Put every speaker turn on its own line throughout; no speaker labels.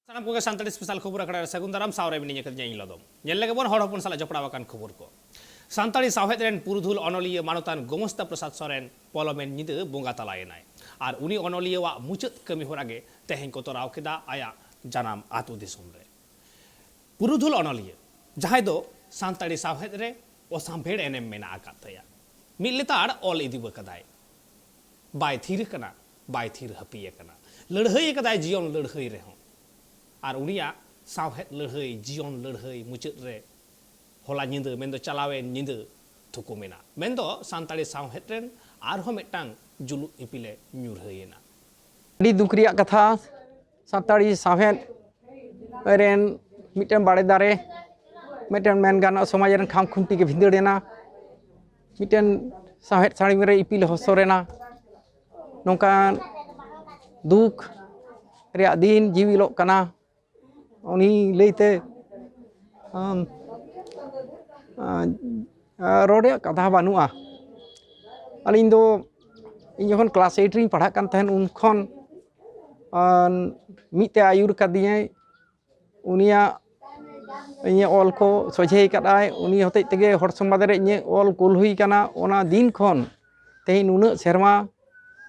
सानाम को सानताड़ी स्पेशल खबर आकड़ा सगुन दाराम सावरे मिनी के जेई लदम नेल लगे बोन हड़ हपन साला जपड़ावाकान खबर को सानताड़ी सावहेद rain पुरुधुल अनलिया मानतान गोमस्ता Prasad Soren पलमेन निद bhunga तलायनाय are उनी अनलियावा मुचाद कमी होरागे तेहें को तोराव केदा आया जानाम आतु दिसुम रे पुरुधुल अनलिया जहां दो सानताड़ी सावहेद रे ओसामभेड़ एनेम मेना आकात तया मिद लेतार ऑल इदी बकदाय बाय थीर कना बाय थीर हपिये कना लड़हई कदाय जीवन लड़हई रे हो और उनिया सावहेद लड़हई जीवन लड़हई मुचाद रे होला निंद मेन दो चलावे निंद थुकु मेना मेन दो सानताड़ी सावहेद रेन आरहो मिदटांग जुलु इपिले ᱧᱩᱨᱦᱟᱹᱭᱮᱱᱟ
अड़ी दुख रिया कथा सानताड़ी सावहेद रेन मिटन बाड़े दारे मिटन मेन गानो समाज रेन खाम खुंटी के भिंदड़ेना मिटन सावहेद साड़ी रे इपिल हसरेना नोंकान दुख रिया दिन जीविलोग कना उनी लईते रोडे कथा बानुआ अलिंग दो इन जखन क्लास 8 री पढ़ा कान तहन उन खन मिते आयुर कदिये उनिया इnye ऑल को सोझे कदाय उनी होते तेगे हर समाज रे इnye ऑल कुल हुई काना ओना दिन खन तेहि नुना सेरमा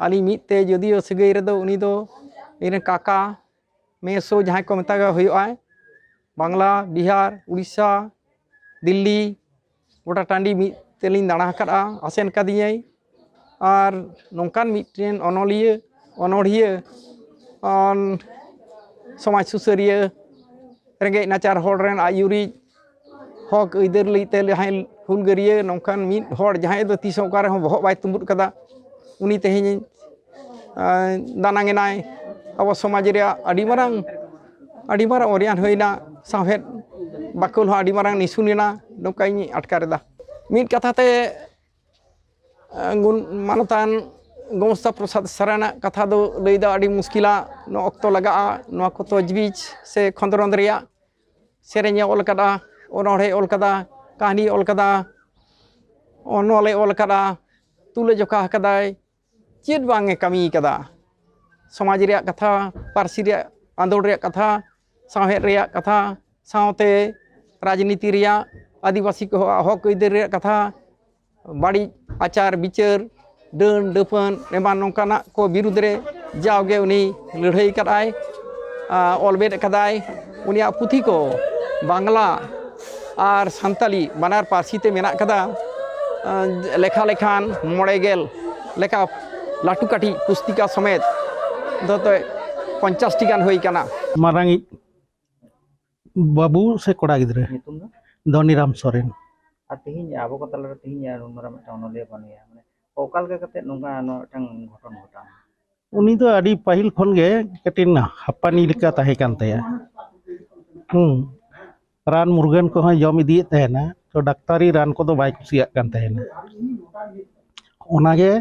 आली मिते जदियो सगई रे दो उनी दो इन काका मेसो जहां को मतागा हुयुआय बांग्ला बिहार उड़ीसा दिल्ली गोटा टांडी मितेलिन दाणा कदा आसेन कदिये और नौकान मिट्रेन अनलिया अनड़िया समाज सुसरिया रेंगे नाचार हर आयुरी हक अइदार लईते जहां हुलगरिया नौकान मिद हर जहां दो तीस ओका रहो बहक बाय तुम्बुद कदा उनी तेहें दानांगेनाय अब समाज रे आडी मारांग ओरियान होइना सावहेद बाकुल हो आडी मारांग निसुनेना नौकाई आटकारेदा मिद कथाते मानतान गोमस्ता प्रसाद सराना कथा दो लईदा आडी मुश्किला नो अक्तो लगा नो को तजबीज से खंदरन रिया सेरेन्या ओल कदा ओनोड़े ओल कदा कहानी ओल कदा ओनोले ओल कदा तुले जोखा कदाय चेद बांगे कमी कदा समाज रिया कथा पारसी रिया आंदोलन रिया कथा सावहेद रिया कथा सावते राजनीति रिया आदिवासी को हक अइदार रिया कथा बाड़ी आचार विचार डन डफन एमान नौकाना को विरुद्ध रे जाओगे उनी लड़ाई कदाय ऑलबेड कदाय उनिया पुथी को बांग्ला और सानताली बनार पारसी ते मेना कदा लेखा लेखान मोड़ेगेल लेखा लाटू काटी पुस्तिका समेत दो 50 टी गान होई कना
मारांगी बाबू से कोड़ा गिद्रे धनीराम सोरेन
तिहिं आबो को तलरे तिहिं नुनरा मिटा अनलिया बनिया माने ओकाल के कते नोंगा नोटang घटन घटा
उनी तो आडी पाहिल खन गे कटिन हापानी लेका ताहे कान तया रान मुर्गन को ह जम इदी तहना तो डाक्तारी रान को तो बाय कुसिया कान तहना ओनागे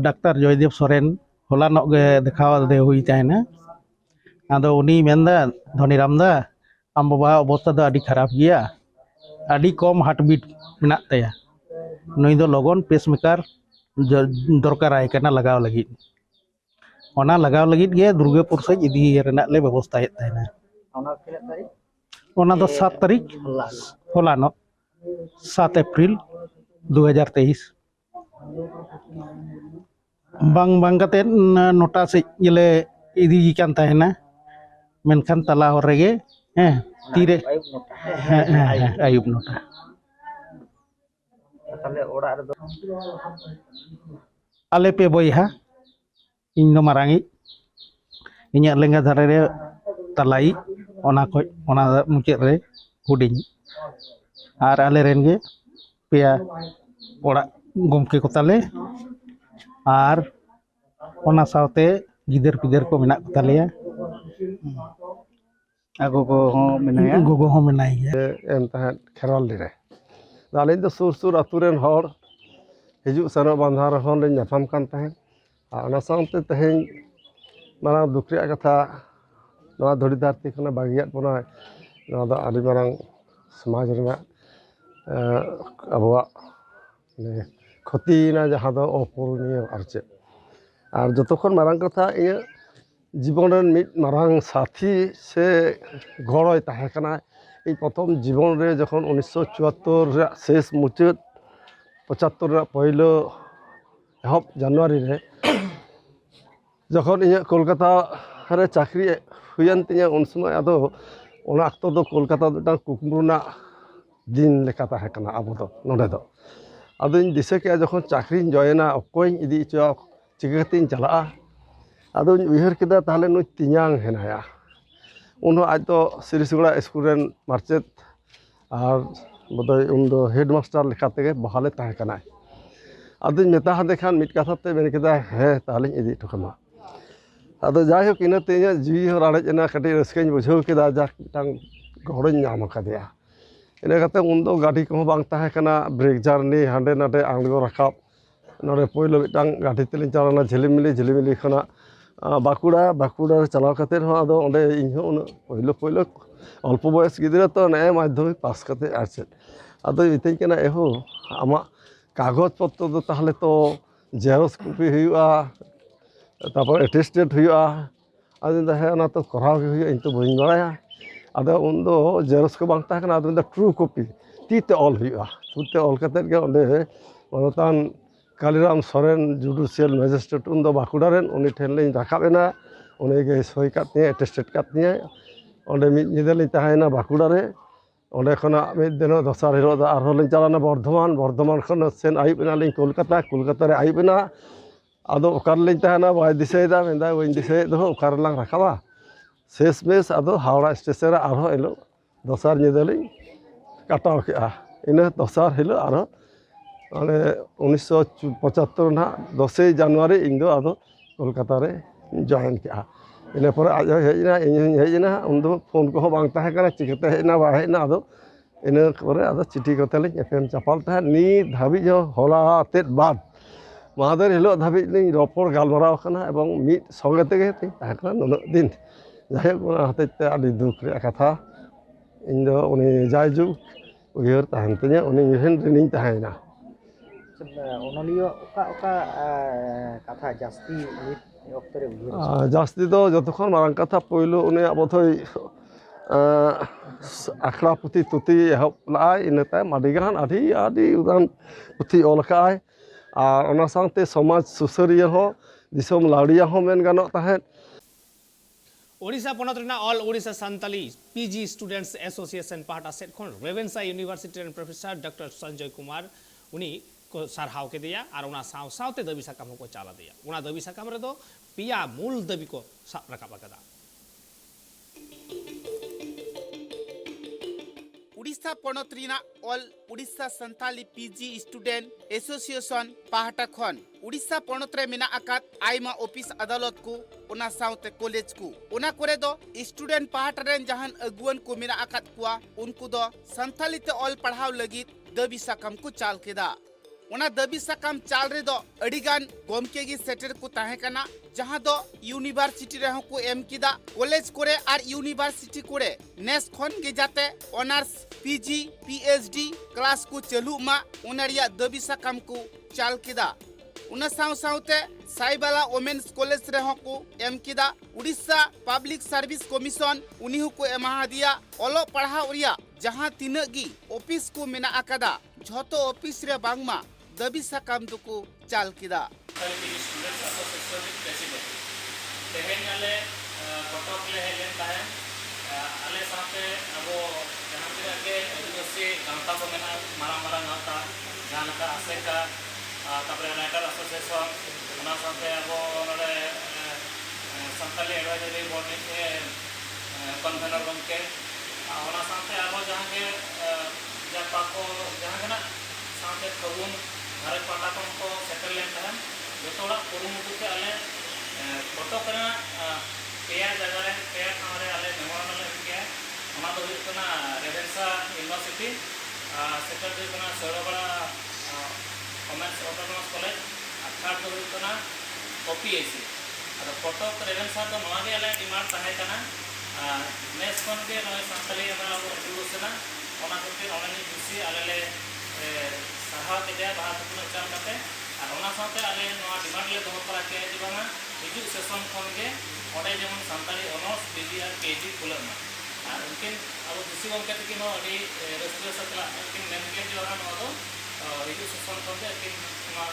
डाक्तार जयदेव सोरेन होला नो गे देखावा दे हुई तहना आदो उनी मेंदा धनीराम दा आम बाबा अवस्था दा आडी खराब गिया आडी कम हार्टबीट मेना तया नई दो लगन पेसमेकर दरकार आय कना लगाव लगी ओना लगाव लगी गे दुर्गापुर से इदी रेना ले व्यवस्था हे तहना
ओना किने तारीख
ओना दो 7 तारीख होला नो 7 अप्रैल 2023 बांग बांग कते नोटा से इले इदी कान तहना मेनखान तला हर रेगे तीरे आयुब नोटा
ताले ओड़ा रे दो
आले पे बयहा इन दो मारांगी इnya लेंगा धारे रे तलाई ओना को ओना मुचाद रे हुडिंग आर आले रेन गे पेया ओड़ा गमके को ताले आर ओना सावते गिदर पिदर को मेना को तालेया
गोगो हो मेनाया
गोगो हो मेनाया
एम तहत खेरवाल रे दाले दो सुर सुर अतुरेन हर हिजु सनो बांधार हन ले ᱧᱟᱯᱟᱢ कान तहन आना साउते तहें मारा दुखरिया कथा नवा धड़ी धरती खना बागियात बना नवा दा आदि मारांग समाज रेना अबवा ने क्षति ना जहां दो अपूरणीय आर चे आर जतखन मारांग कथा इया जीवन रेन मिट मारांग साथी से गड़य ताहे कना इन प्रथम जीवन रे जखन 1974 रे शेष मुचाद 75 रे पहिलो एहब जनवरी रे जखन इन कोलकाता रे चाकरी हुयन तिया उन समय आदो ओना अक्तो दो कोलकाता दो कुकमुना दिन लेका ताहे कना आबो दो नोडे दो आदो इन दिसे के जखन चाकरी जॉइना अकोय इदी चो चिकातिन चला आदो उयहर केदा ताहले नु तियांग हेनाया उन आज तो सिरिसगड़ा स्कूल रेन मार्चेट और बदय उन दो हेडमास्टर लेखाते के बहाले ताहे कना आदो मेता हादे खान मिट कथा ते मेन केदा हे ताहले इदी ठोकमा आदो जाय हो किना ते जीवी हो राड़ेजना कटी रस्केñ बुझाव केदा जा टांग गड़ोñ नाम कदेया इना कते उन दो गाड़ी को बांग ताहे कना ब्रेक जार्नी हांडे नाडे आंगो रखाब नोडे पहिलो मिटांग गाड़ी तेलिñ चालाना झिलिमिली खना बाकुड़ा चलाव कते हो आदो ओंडे इन हो पहिलो अल्प बयस गिदरा तो ने माध्यमिक पास कते आछे आदो इतेñ केना एहो आमा कागज पत्र दो ताहले तो जेरक्स कॉपी हुआ तापर एटेस्टेड हुआ आदो हे ना तो कराव गे हुआ इन तो बइन बाड़ाया आदो उन दो जेरक्स को बांग ताहे कना आदो ट्रू कॉपी तीते ऑल हुआ तीते ऑल कते गे ओंडे मनतान कालीराम सोरेन जुडिशियल मैजिस्ट्रेट उन दो बाकुड़ा रेन उनी ठेन ले राखाबेना उनी गे सही कातनी एटेस्टेड कातनी ओंडे मिद निदेली ताहेना बाकुड़ा रे ओंडे खना मिद दिन दसार हिरो दा आरो ले चलाना बर्धमान खन सेन आयुबेना ले कोलकाता रे आयुबेना आदो ओकार ले ताहेना बाय दिसेदा मेंदा वइन दिसे दो ओकार लांग राखाबा शेष मेस आदो हावड़ा स्टेशन रे आरो एलो दसार निदेली काटाव केआ इना दसार हिलो आरो माने 1975 ना 10 जनवरी इन दो आदो कोलकाता रे जॉइन किया इन पर आज हेजना उन दो फोन को बांग ताहे कना चिकते हेना बा हेना आदो इन करे आदो चिठी कते ले एफएम चापाल ताहे नी धाबी जो होला तेत बाद महादेर हिलो धाबी ले रपड़ गालमाराव कना एवं मिट संगे तेगे ताहे कना नुन दिन जाय कोना हते ते आदि दुख रे कथा इन दो उनी जायजु उयहर ताहन तने उनी हेन रिनिं ताहेना
ओनलियो ओका कथा जास्ती मिट वक्त रे
जास्ती दो जतखन मारांग कथा पहिलो उनी अबथय आखड़ा पुथी तुति एहब लाय इनते मादिगान आदि उदान पुथी ओलकाय और ओना साथे समाज सुसरिया हो दिसम लाड़िया हो मेन गानो ताहे
ओडिशा पनत रेना all Odisha Santali PG students association पाहटा सेट खन रेवेन्सा यूनिवर्सिटी रेन प्रोफेसर डॉक्टर संजय कुमार उनी को सारहाव के दिया और उना सावते दबी साकाम को चाला दिया उना दबी साकाम रे दो पिया मूल दबी को साब रखाब कदा
उड़ीसा पनत रेना all Orissa Santali PG student association पाहटा खन उड़ीसा पनत रे मेना आकात आइमा ऑफिस अदालत को उना सावते कॉलेज को उना करे दो स्टूडेंट पाहटा रेन जहान अगुवन को मेना आकात कुआ उनको दो संताली ते ऑल पढ़ाव लगी दबी साकाम को चाल केदा उना दबी साकाम चाल रे दो अडिगान गोमके गी सेटर को ताहे कना जहां दो यूनिवर्सिटी रे को एम किदा कॉलेज करे और यूनिवर्सिटी करे नेस खन गे जाते ऑनर्स पीजी पीएचडी क्लास को चालू मा उनरिया दबी साकाम को चाल किदा उना सावते साइबाला वोमेन्स कॉलेज रे को एम किदा उड़ीसा पब्लिक सर्विस कमीशन उनी को एमा दिया ओलो पढ़ाव रिया जहां तिना गी ऑफिस को मेना आकादा झोतो ऑफिस रे बांगमा दबी साकाम दुको चाल किदा
तेहेन आले कटक ले हेलेन ताहे आले साथे अबो जहां तिना के आदिवासी गांवता को मेना मारा गांवता जहां का आसेका तापरे राइटर एसोसिएशन उना साथे अबो नडे संताली एडवाइजरी बोर्ड के कन्वेनर गमके उना साथे अबो जहां के जापा को जहां ना साथे खबुन भारत पाटा को सेटल लेन ताहे जोतोड़ा कुरुमुटु के आले फोटो करना पेया जगह रे पेया ठावरे आले मेमोरेंडम के ओना दो हुइकना रेवेन्सा यूनिवर्सिटी सेक्टर दो हुइकना सोरबड़ा कॉमर्स ऑटोनॉमस कॉलेज थर्ड दो हुइकना ओपीएससी अदो फोटो रेवेन्सा तो नवा गे आले डिमांड ताहे कना नेस कोन के नय संताली हमरा इंट्रोड्यूसना ओना करते ऑनलाइन बीसी आले ले सहा के दे बात पुनः चाल करते और ओना साथे आले नवा डिमांड ले दो करा के जीवाना हिजु सेशन खन के
ᱚᱸᱰᱮ ᱡᱮᱢᱚᱱ ᱥᱟᱱᱛᱟᱲᱤ ᱚᱱᱟᱨᱥ PG ᱟᱨ PhD ᱠᱷᱩᱞᱟᱹᱜ ᱢᱟ ᱟᱨ ᱩᱱᱠᱤᱱ ᱟᱵᱚ ᱫᱤᱥᱤ ᱜᱚᱢᱠᱮ ᱛᱟᱹᱠᱤᱱ ᱦᱚᱸ ᱟᱹᱰᱤ ᱨᱟᱹᱥᱠᱟᱹ ᱥᱟᱛᱞᱟᱜ ᱩᱱᱠᱤᱱ ᱢᱮᱱ ᱠᱮᱫ ᱡᱮ ᱱᱚᱣᱟ ᱫᱚ ᱦᱤᱡᱩᱜ ᱥᱮᱥᱚᱱ ᱠᱷᱚᱱ ᱜᱮ ᱟᱹᱠᱤᱱ ᱱᱚᱣᱟ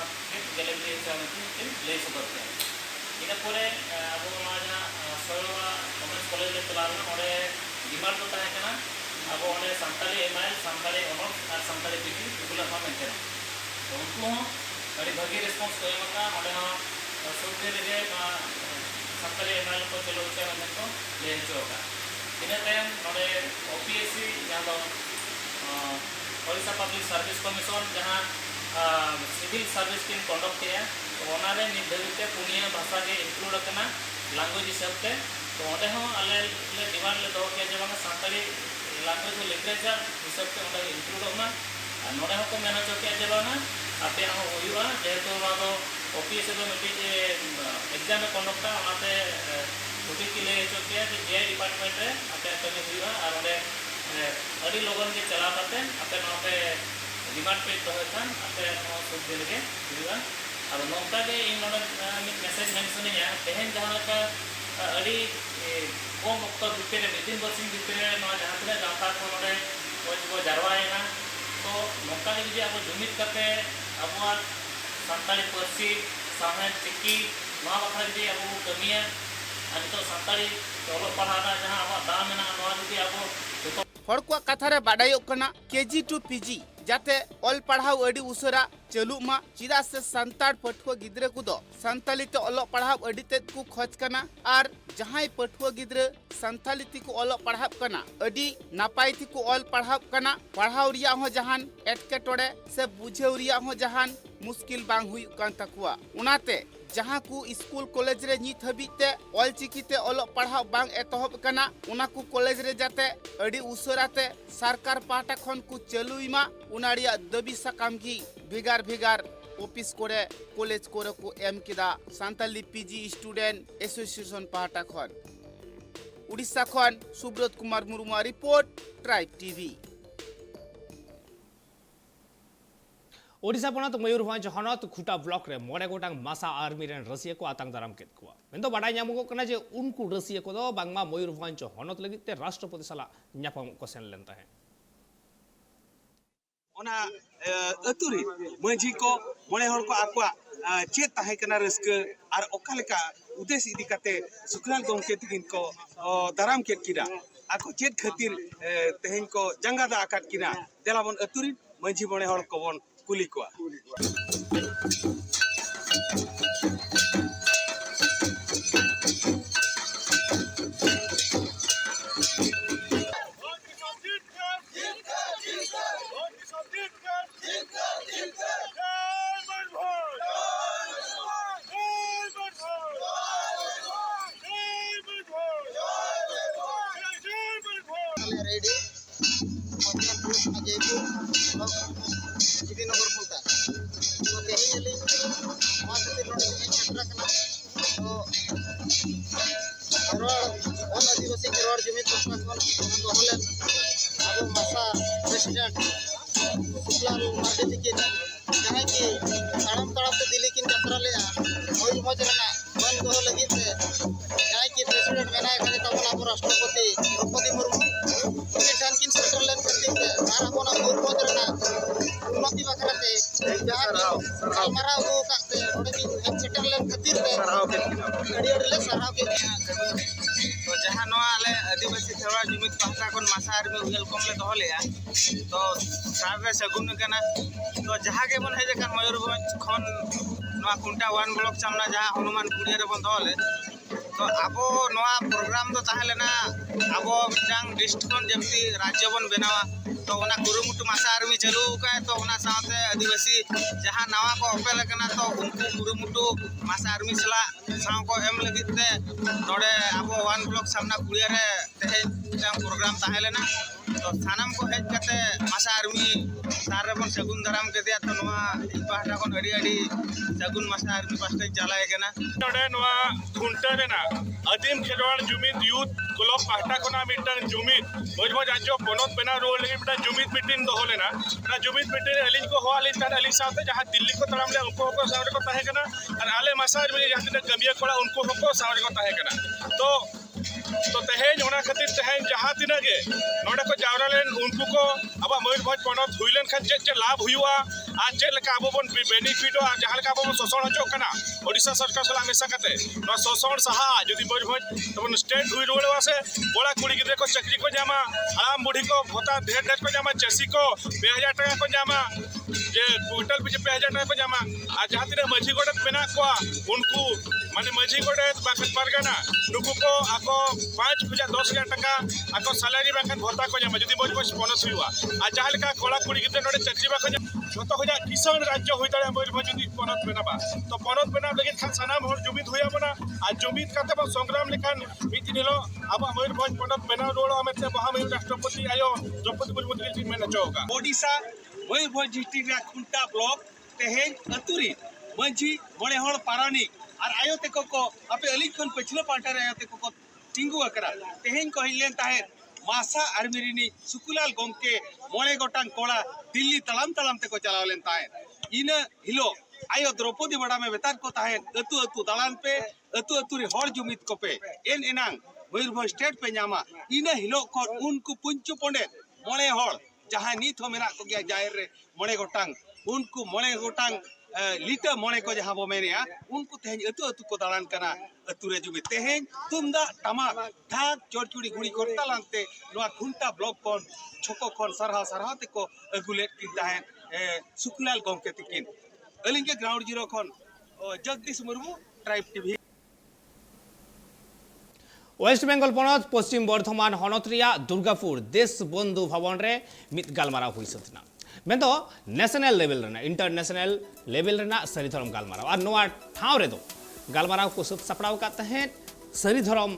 ᱜᱮᱞᱮᱵᱨᱤ ᱠᱤᱱ ᱞᱟᱹᱭ ᱥᱚᱫᱚᱨ ᱠᱮᱜᱼᱟ ᱤᱱᱟᱹ ᱯᱚᱨᱮ ᱟᱵᱚ ᱱᱚᱣᱟ ᱡᱟᱦᱟᱸ ᱥᱚᱭᱚᱢᱟ ᱳᱢᱮᱱᱥ ᱠᱚᱞᱮᱡᱽ ᱨᱮ ᱪᱟᱞᱟᱣ ᱞᱮᱱᱟ ᱚᱸᱰᱮ ᱰᱤᱢᱟন্ড ᱫᱚ ᱛᱟᱦᱮᱸ ᱠᱟᱱᱟ ᱟᱵᱚ ᱚᱸᱰे ᱥᱟᱱᱛᱟᱲᱤ MIL ᱥᱟᱱᱛᱟᱲᱤ ᱚᱱᱟᱨᱥ ᱟᱨ ᱥᱟᱱᱛᱟᱲᱤ PG ᱠᱷᱩᱞᱟᱹᱜ ᱢᱟ ᱢᱮᱱᱛᱮ तो उनको अड़ी भागी रेस्पॉन्स को एमका ओडे हो सुबह रे संताली MIL को चलो चे मन को ले हचोका इना टाइम नोडे OPSC जहां दो ओडिशा पब्लिक सर्विस कमीशन जहां सिविल सर्विस किन कंडक्ट किया तो ओनारे निर्धारित पुनिया भाषा के इंक्लूड करना लैंग्वेज हिसाब से तो ओडे हो अले डिमांड ले दो के जब संताली लैंग्वेज लिटरेचर हिसाब से ओडे इंक्लूड होना नोडे हो को मेना चोके जे बाना आपे हो हुआ जेहेतु ना दो OPSC दो मिटी एग्जाम में कंडक्टा ओनाते छुट्टी के लिए चोके जे जे डिपार्टमेंट रे आपे कमी हुआ और ओडे अड़ी लोगन के चला पाते आपे नोते डिमांड पे तो खान आपे नो सुख दिन के हुआ और नोंका के इन नोडे मेसेज मेंशन या तेहन जहां का अड़ी कम वक्त भितर मीटिंग बसिंग भितर नो जहां तने गांता को नोडे को जारवाएना तो नोंका के जुदी अब जुमित करते अब सानताली पार्सी साहेब चिकी नवा बखरा जुदी अब कमिया अनि तो सानताली ओलो पढ़ाना जहां अब दाम मेना नवा जुदी अब
हर को कथा रे बाडायो कना KG to PG जाते ऑल पढ़ाव अड़ी उसरा चलू मा चिदा से संताड़ पठुआ गिद्रे को दो संताली ते ऑल पढ़ाव अड़ी ते को खोज कना और जहां पठुआ गिद्रे संताली ती को ऑल पढ़ाव कना अड़ी नापाई ती को ऑल पढ़ाव कना पढ़ाव रिया हो जहान एटकेटोड़े से बुझे रिया हो जहान मुश्किल बांग हुई कान तकुआ उनाते जहां को स्कूल कॉलेज रे नित हबीते ऑल चिकीते ऑल पढ़ाव बांग एतहब कना उना को कॉलेज रे जाते अड़ी उसराते सरकार पाटा खन को चलुईमा उनाड़िया दबी सकाम की भिगार भिगार ऑफिस कोरे कॉलेज कोरे को एम किदा सानताली PG स्टूडेंट एसोसिएशन पाटा खन उड़ीसा खन Subrat Kumar Murmu report tribe TV
Odisha पणत मयूरभंज हनत खुटा ब्लॉक रे मोड़े गोटांग मासा आर्मी रेन रसिया को आतंक दाराम केत कुआ मेंदो बाडाय ᱧᱟᱢᱚᱜ ᱠᱟᱱᱟ जे उनको रसिया को दो बांगमा मयूरभंज हनत लगित ते राष्ट्रपति साला ᱧᱟᱯᱟᱢ को सेन लेन ताहे
ओना अतुरी मंझी को मोने हर को आकुआ चेत ताहे कना रस्क आर ओका लेका उद्देश्य इदी काते सुखलाल गोमके तिकिन को दाराम केत किना आको चेत खातिर तेहन को जंगादा आकात किना देलाबन अतुरी मंझी मोने हर को बन कुली कोआ
आदिवासी खेरवाड़ जुमित अब मासा प्रेसिडेंट सुखलाल मार्डी की जहाँ की ताड़म ताड़म ते दिल्ली की यात्रा ले मयूरभंज वन दोह लगे जहाँ की प्रेसिडेंट बनाए अब राष्ट्रपति द्रौपदी मुर्मू उनके ठान की सेंट्रल लेन खातिर और अब मयूरभंज उन्नति बखराते जहाँ गलमाराव हो काते सेंट्रल लेन खातिर अड़ी साराव के
तो जहाँ नवा आदिवासी खेरवाड़ जुमित पाहटा खन मासा आर्मी वेलकम ले दो लिया तो सार रे सगुन कना तो जहाँ के बन हेजे कान मयूरभंज खन नवा कुंटा 1 ब्लॉक सामना जहाँ हनुमान कुड़िया रे बन दो ले तो आबो नवा प्रोग्राम तो ताहे लेना आबो मिटांग लिस्ट खन जेमती राज्य बन बनावा तो ओना कुरुमुटु मासा आर्मी चलू का तो ओना साथे आदिवासी जहाँ नवा को अपेल कना तो उनको कुरुमुटु मासा आर्मी सला साव को एम लगित ते नोडे आबो 1 ब्लॉक सामना कुड़िया रे तेहे मिटांग प्रोग्राम ताहे लेना तो सानाम को हेज कते मासा आर्मी तार बन सगुन दाराम के दिया तो नोआ इ पाहटा कोन अडी अडी सगुन मासा आर्मी पास्टे चलाए केना
नोडे नोआ खुंटा रेना आदिम खेरवाड़ जुमित यूथ क्लब पाहटा कोना मिटन जुमित मजमज आजो पनत बेना रोल लगी मिटा जुमित मीटिंग दो होलेना ना जुमित मीटिंग अलिन को हो अलिन तान अलिन साथे जहां दिल्ली को तराम ले उनको को सावरे को ताहे केना और आले मासा आर्मी जहां तिना गमिया कोड़ा उनको को सावरे को ताहे केना तो तेहेज होना खातिर तेहेज जहां तिना गे नोडे को जावरा लेन उनको को अब मयूरभंज पनत हुइलन खान जे लाभ हुआ आज जे लका अब बन बेनिफिट आ जहां लका अब शोषण हचो कना ओडिशा सरकार सला हमेशा कते न शोषण सहा जदि मयूरभंज तबन स्टेट हुई रोड वासे बोला कुड़ी गिदरे को चकरी को जामा आराम बुढ़ी को भोता ढेर ढेर को जामा चेसी को 2000 टाका को जामा जे क्विंटल पे 2000 टाका को जामा आ जहां तिना मझी गोडत बेना को उनको माने मझी गोडत बाकत परगना नुकु को आको 5,000-10,000 टाका आको सैलरी बाकन भोता को जामा जदि मयूरभंज पनस हुआ आ जहां लका कोला कुड़ी गिदरे नोडे चकरी बाको जतो हो जा किसान राज्य होई तारे मयूरभंज जदि पनत बेनाबा तो पनत बेना लगे खान सनाम हर जुमित होया बना आ जुमित काते बा संग्राम लेखान मिति निलो अब मयूरभंज पनत बेना रोड हमें महामहिम राष्ट्रपति आयो द्रौपदी मुर्मू जी में नचोगा
ओडिशा मयूरभंज डिस्ट्रिक्ट रा खुंटा ब्लॉक तेहेज अतुरी मंझी बड़े हड़ पारानिक और आयो तेको को अपे अली खन पिछले पार्टा रे आयो तेको को टिंगु अकरा तेहेज कहिलेन ताहे मासा आर्मीरिनी सुकुलाल गोमके मोळे गोटांग कोड़ा दिल्ली तलाम तलाम तेको चलावलेन ताहे इन हिलो आयो द्रौपदी बड़ा में वेतार को ताहे अतु अतु दलान पे अतु रे हड़ जुमित को पे एन एनांग मयूरभंज स्टेट पे नामा इन हिलो को उनको पुंचु पोंडे मोळे हड़ जहां नीत हो मेरा को गया जाहिर रे मोळे गोटांग उनको मोळे गोटांग लीटर मोणे को जहां बो मेनिया उनको तेहेज अतु को दालान कना अतु रे जुमित तेहेज तुमदा टमाक ढाक चोरचुड़ी गुड़ी करता लांते नोआ खुंटा ब्लॉक कोन छोको कोन सरहा ते को अगुलेट की ताहे सुकुलाल गोमके तिकिन अलिंगे ग्राउंड जीरो कोन Jagdish Murmu tribe TV
west Bengal पनत पश्चिम बर्धमान हनत रिया दुर्गापुर देश बंधु भवन रे मित गालमाराव हुई सतना मैं तो नेशनल लेवल रेना इंटरनेशनल लेवल रेना सरी धर्म गालमाराव और नोआ ठाव रे दो गालमाराव को सब सपड़ाव का तहें सरी धर्म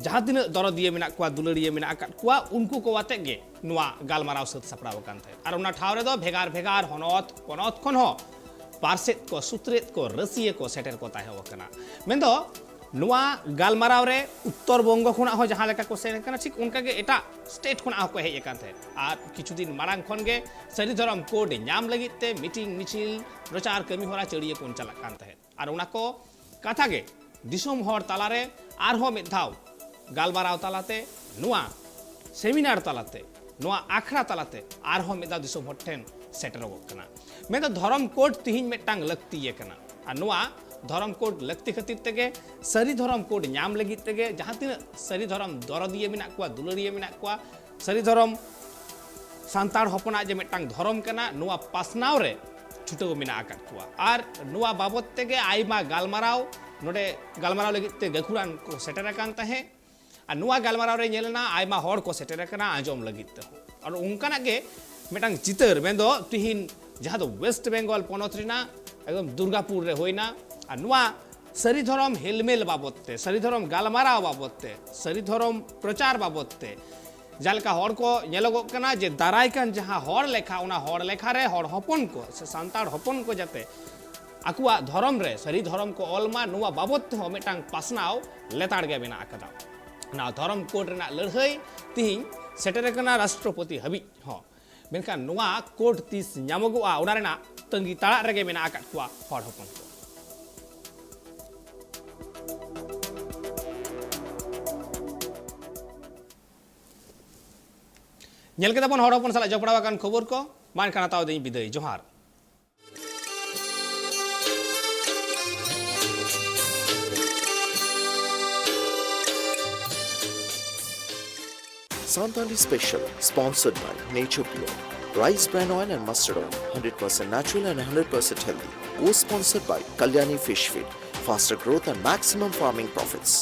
जहां दिन दरदिए मेना कुआ दुलड़िए मेना कुआ उनको को वाते गे नोआ गालमाराव सब सपड़ाव कान थे और उना ठाव रे दो भेगार भेगार हनत पनत खन हो पारसेत को सुत्रेत को रसिए को सेटर को ताहे वकना मैं तो नुआ गालमाराव रे उत्तर बंग खुना हो जहां लेका को सेन कना ठीक उनका के एटा स्टेट खुना को हेज कान थे आर किछु दिन मारांग खन गे सरी धरम कोड नाम लगिते मीटिंग मिचिल प्रचार कमी होरा चड़िए कोन चला कान थे आर उना को कथा गे दिसोम हर तालारे आर हो मिधाव गालमाराव तालाते नुआ सेमिनार तालाते नुआ आखड़ा तालाते आर हो मिधाव दिसोम हर ठेन सेटर हो कना मैं तो धर्म कोड तिहिन मेटांग लगती ये कना आ नुआ धर्म कोड लगती खातिर तेगे सरी धर्म कोड नाम लगी तेगे जहां तीन सरी धर्म दरदिए मेना कुआ दुलड़िए मेना कुआ सरी धर्म सांतार हपना जे मेटांग धर्म कना नुआ पासनाव रे छुटो मेना आकात कुआ आर नुआ बाबत तेगे आइमा गालमाराव नोडे गालमाराव लगी ते गखुरान को सेटर कान तहे आ नुआ गालमाराव रे नेलना आइमा हड़ को सेटर कना आजम लगी ते और उनकाना के मेटांग चितर मेंदो तिहिन जहां दो वेस्ट बेंगल पनत रेना एकदम दुर्गापुर रे होइना आ नुआ सरी धर्म हेलमेल बाबते सरी धर्म गालमाराव बाबते सरी धर्म प्रचार बाबते जालका हड़ को नेलोगोग कना जे दाराय कान जहां हड़ लेखा उना हड़ लेखा रे हड़ हपन को से सांतार हपन को जाते आकुआ धर्म रे सरी धर्म को अलमा नुआ बाबते हो मेटांग पासनाव लेताड़ गे मेना आकदा ना धर्म कोड रेना लड़हई तिहिन सेटर कना राष्ट्रपति हबी हो मेनखान नुआ कोड तीस नामगोआ उना रेना तंगी ताड़ा रेगे मेना आकाद कुआ हड़ हपन को नेल के तबन हड़ हपन साला जपड़ावा कान खबर को मान खाना ताव देई बिदाई जोहार
Santali Special, sponsored by Nature Pure. Rice bran oil and mustard oil, 100% natural and 100% healthy. Co-sponsored by Kalyani Fish Feed. Faster growth and maximum farming profits.